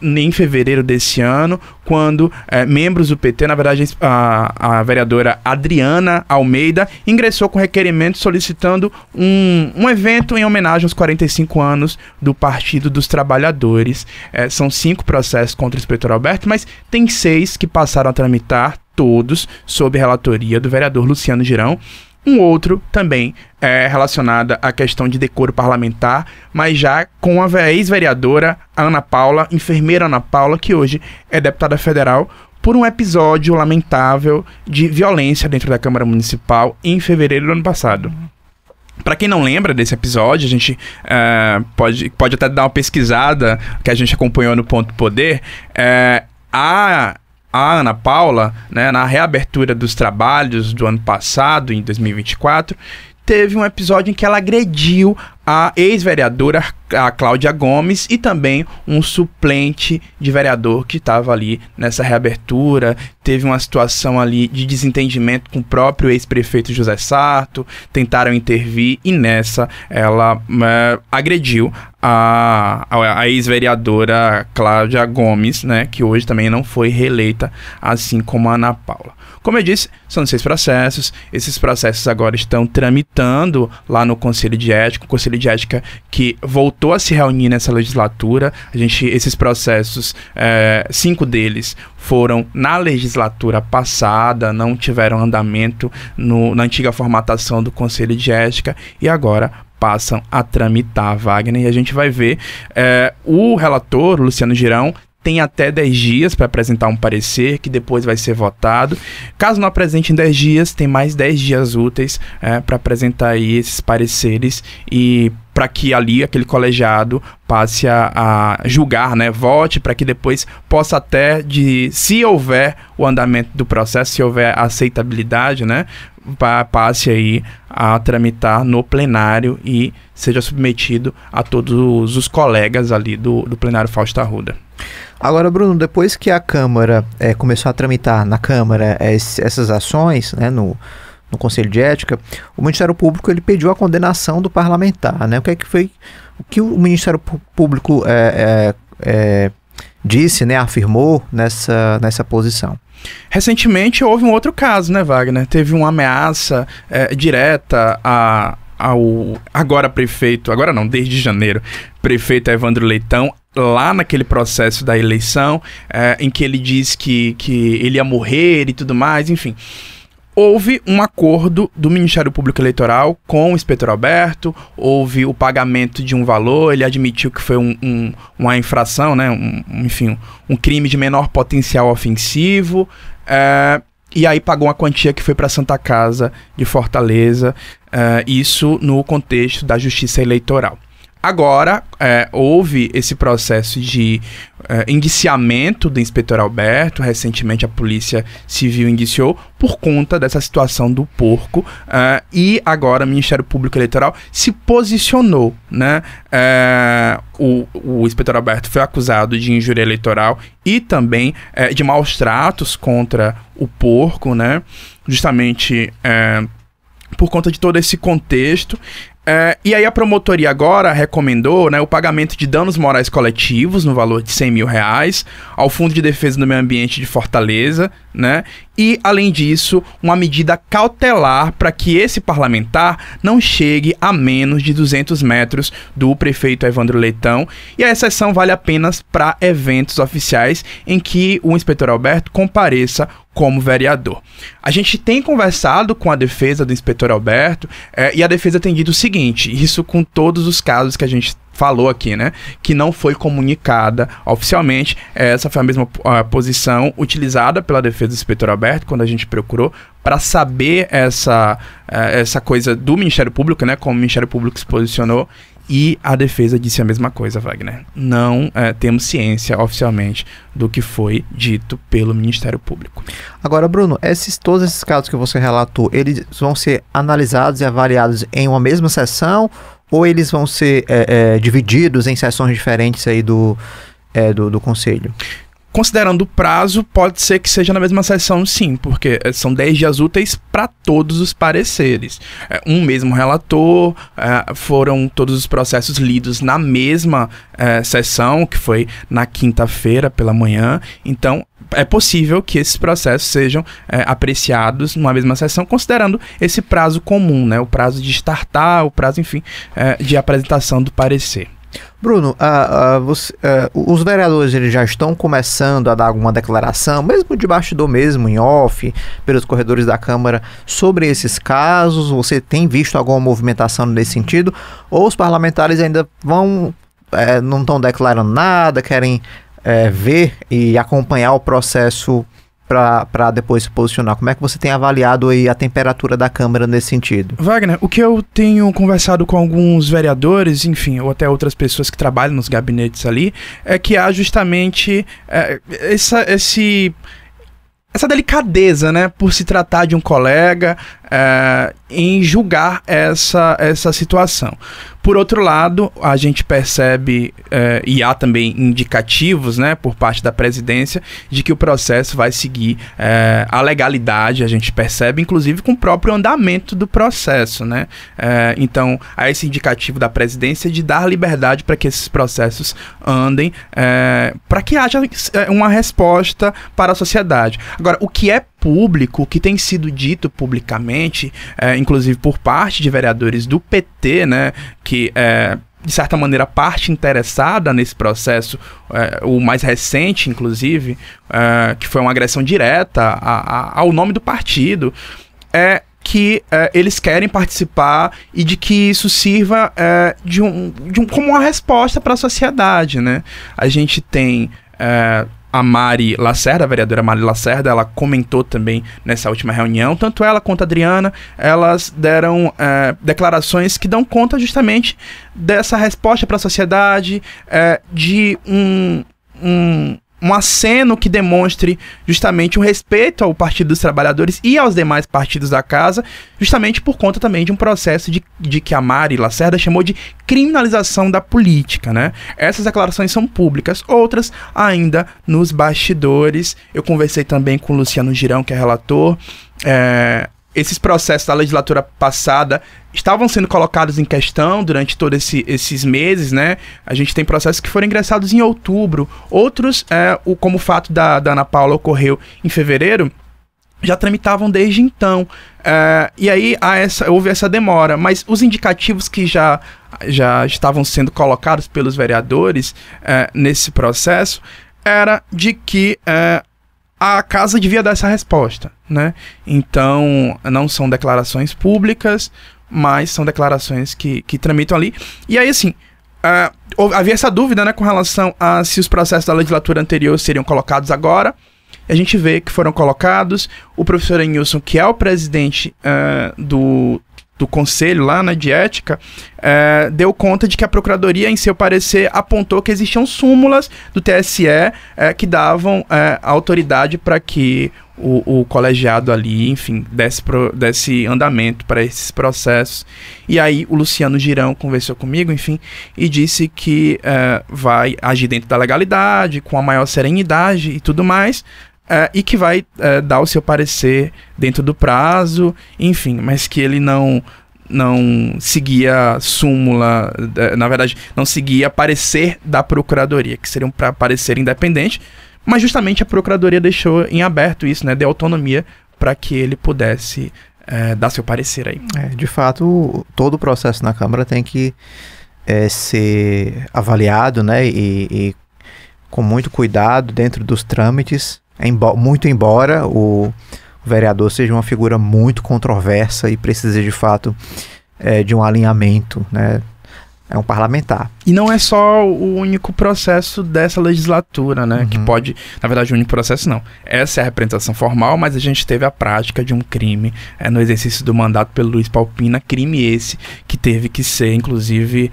em fevereiro desse ano, quando membros do PT, na verdade a vereadora Adriana Almeida, ingressou com requerimento solicitando um evento em homenagem aos 45 anos do Partido dos Trabalhadores. São 5 processos contra o inspetor Alberto, mas tem 6 que passaram a tramitar, todos sob relatoria do vereador Luciano Girão. Um outro também relacionado à questão de decoro parlamentar, mas já com a ex-vereadora Ana Paula, enfermeira Ana Paula, que hoje é deputada federal, por um episódio lamentável de violência dentro da Câmara Municipal em fevereiro do ano passado. Para quem não lembra desse episódio, a gente pode até dar uma pesquisada, que a gente acompanhou no Ponto Poder. A Ana Paula, né, na reabertura dos trabalhos do ano passado, em 2024, teve um episódio em que ela agrediu a ex-vereadora, a Cláudia Gomes, e também um suplente de vereador que estava ali nessa reabertura. Teve uma situação ali de desentendimento com o próprio ex-prefeito José Sarto, tentaram intervir e nessa ela agrediu a ex-vereadora Cláudia Gomes, né, que hoje também não foi reeleita, assim como a Ana Paula. Como eu disse, são 6 processos. Esses processos agora estão tramitando lá no Conselho de Ética, o Conselho de Ética que voltou a se reunir nessa legislatura. Esses processos, 5 deles foram na legislatura passada, não tiveram andamento na antiga formatação do Conselho de Ética e agora passam a tramitar, Wagner, e a gente vai ver o relator, Luciano Girão, tem até 10 dias para apresentar um parecer que depois vai ser votado. Caso não apresente em 10 dias, tem mais 10 dias úteis para apresentar aí esses pareceres e para que ali aquele colegiado passe a julgar, né, vote, para que depois possa até, se houver o andamento do processo, se houver aceitabilidade, né, passe aí a tramitar no plenário e seja submetido a todos os colegas ali do plenário Fausto Arruda. Agora, Bruno, depois que a Câmara começou a tramitar na Câmara essas ações, né, no Conselho de Ética, o Ministério Público ele pediu a condenação do parlamentar, né? O que o Ministério Público disse, né, afirmou nessa posição? Recentemente houve um outro caso, né, Wagner? Teve uma ameaça direta ao desde janeiro, prefeito Evandro Leitão, lá naquele processo da eleição, em que ele disse que ele ia morrer e tudo mais, enfim. Houve um acordo do Ministério Público Eleitoral com o inspetor Alberto, houve o pagamento de um valor, ele admitiu que foi uma infração, né, um crime de menor potencial ofensivo, e aí pagou uma quantia que foi para a Santa Casa de Fortaleza, isso no contexto da Justiça Eleitoral. Agora, houve esse processo de indiciamento do inspetor Alberto. Recentemente a Polícia Civil indiciou por conta dessa situação do porco, e agora o Ministério Público Eleitoral se posicionou, né? O inspetor Alberto foi acusado de injúria eleitoral e também de maus tratos contra o porco, né? Justamente por conta de todo esse contexto. E aí a promotoria agora recomendou, né, o pagamento de danos morais coletivos no valor de R$100 mil ao Fundo de Defesa do Meio Ambiente de Fortaleza, né, e além disso uma medida cautelar para que esse parlamentar não chegue a menos de 200 metros do prefeito Evandro Leitão, e a exceção vale apenas para eventos oficiais em que o inspetor Alberto compareça como vereador. A gente tem conversado com a defesa do inspetor Alberto, e a defesa tem dito o seguinte, isso com todos os casos que a gente falou aqui, né, que não foi comunicada oficialmente. Essa foi a mesma posição utilizada pela defesa do inspetor Alberto quando a gente procurou para saber essa coisa do Ministério Público, né, como o Ministério Público se posicionou, e a defesa disse a mesma coisa, Wagner. Não temos ciência oficialmente do que foi dito pelo Ministério Público. Agora, Bruno, todos esses casos que você relatou, eles vão ser analisados e avaliados em uma mesma sessão ou eles vão ser divididos em sessões diferentes aí do Conselho? Considerando o prazo, pode ser que seja na mesma sessão, sim, porque são 10 dias úteis para todos os pareceres. Um mesmo relator, foram todos os processos lidos na mesma sessão, que foi na quinta-feira pela manhã. Então, é possível que esses processos sejam apreciados numa mesma sessão, considerando esse prazo comum, né? O prazo de startar, o prazo, enfim, de apresentação do parecer. Bruno, os vereadores eles já estão começando a dar alguma declaração, mesmo de bastidor mesmo, em off, pelos corredores da Câmara, sobre esses casos? Você tem visto alguma movimentação nesse sentido? Ou os parlamentares ainda não estão declarando nada, querem ver e acompanhar o processo para depois se posicionar? Como é que você tem avaliado aí a temperatura da Câmara nesse sentido? Wagner, o que eu tenho conversado com alguns vereadores, enfim, ou até outras pessoas que trabalham nos gabinetes ali, é que há justamente essa delicadeza, né, por se tratar de um colega, em julgar essa situação. Por outro lado, a gente percebe, e há também indicativos, né, por parte da presidência, de que o processo vai seguir a legalidade, a gente percebe, inclusive, com o próprio andamento do processo, né? Então, há esse indicativo da presidência de dar liberdade para que esses processos andem, para que haja uma resposta para a sociedade. Agora, o que é público, o que tem sido dito publicamente, inclusive por parte de vereadores do PT, né, que de certa maneira parte interessada nesse processo, o mais recente, inclusive, que foi uma agressão direta ao nome do partido, que eles querem participar e de que isso sirva como uma resposta para a sociedade, né? A gente tem a Mari Lacerda, a vereadora Mari Lacerda, ela comentou também nessa última reunião, tanto ela quanto a Adriana, elas deram declarações que dão conta justamente dessa resposta para a sociedade, de um aceno que demonstre justamente um respeito ao Partido dos Trabalhadores e aos demais partidos da casa, justamente por conta também de um processo de que a Mari Lacerda chamou de criminalização da política, né? Essas declarações são públicas, outras ainda nos bastidores. Eu conversei também com o Luciano Girão, que é relator. Esses processos da legislatura passada estavam sendo colocados em questão durante todos esses meses, né? A gente tem processos que foram ingressados em outubro, outros, como o fato da Ana Paula ocorreu em fevereiro, já tramitavam desde então. E aí houve essa demora, mas os indicativos que já estavam sendo colocados pelos vereadores nesse processo era de que a casa devia dar essa resposta, né? Então, não são declarações públicas, mas são declarações que tramitam ali. E aí, assim, havia essa dúvida, né, com relação a se os processos da legislatura anterior seriam colocados agora. A gente vê que foram colocados. O professor Enilson, que é o presidente do conselho lá, né, de ética, deu conta de que a Procuradoria, em seu parecer, apontou que existiam súmulas do TSE que davam autoridade para que o colegiado ali, enfim, desse andamento para esses processos. E aí o Luciano Girão conversou comigo, enfim, e disse que vai agir dentro da legalidade, com a maior serenidade e tudo mais, e que vai dar o seu parecer dentro do prazo, enfim, mas que ele não seguia súmula, na verdade, não seguia parecer da Procuradoria, que seriam para parecer independente, mas justamente a Procuradoria deixou em aberto isso, né, deu autonomia para que ele pudesse dar seu parecer aí. De fato, todo o processo na Câmara tem que ser avaliado, né, e com muito cuidado dentro dos trâmites, muito embora o vereador seja uma figura muito controversa e precise de fato de um alinhamento, né? É um parlamentar. E não é só o único processo dessa legislatura, né? Que pode... Na verdade, o único processo não. Essa é a representação formal, mas a gente teve a prática de um crime no exercício do mandato pelo Luiz Palpina. Crime esse que teve que ser, inclusive,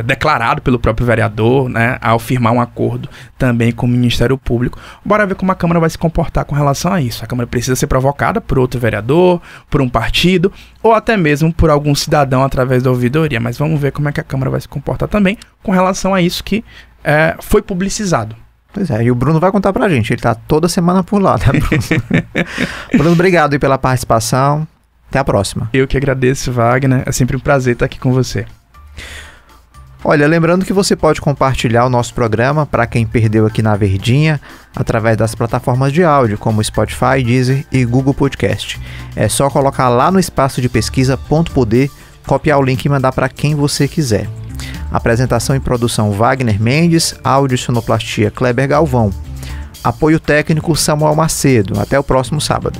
declarado pelo próprio vereador, né? Ao firmar um acordo também com o Ministério Público. Bora ver como a Câmara vai se comportar com relação a isso. A Câmara precisa ser provocada por outro vereador, por um partido, ou até mesmo por algum cidadão através da ouvidoria. Mas vamos ver como é que a Câmara vai se comportar também com relação a isso que foi publicizado. Pois é, e o Bruno vai contar pra gente, ele tá toda semana por lá, tá, Bruno? Bruno, obrigado aí pela participação, até a próxima. Eu que agradeço, Wagner, é sempre um prazer estar aqui com você. Olha, lembrando que você pode compartilhar o nosso programa para quem perdeu aqui na Verdinha, através das plataformas de áudio, como Spotify, Deezer e Google Podcast. É só colocar lá no espaço de pesquisa .poder, copiar o link e mandar para quem você quiser. Apresentação e produção Wagner Mendes, áudio e sonoplastia Kleber Galvão. Apoio técnico Samuel Macedo. Até o próximo sábado.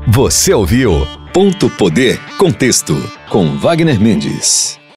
Você ouviu Ponto Poder Contexto com Wagner Mendes.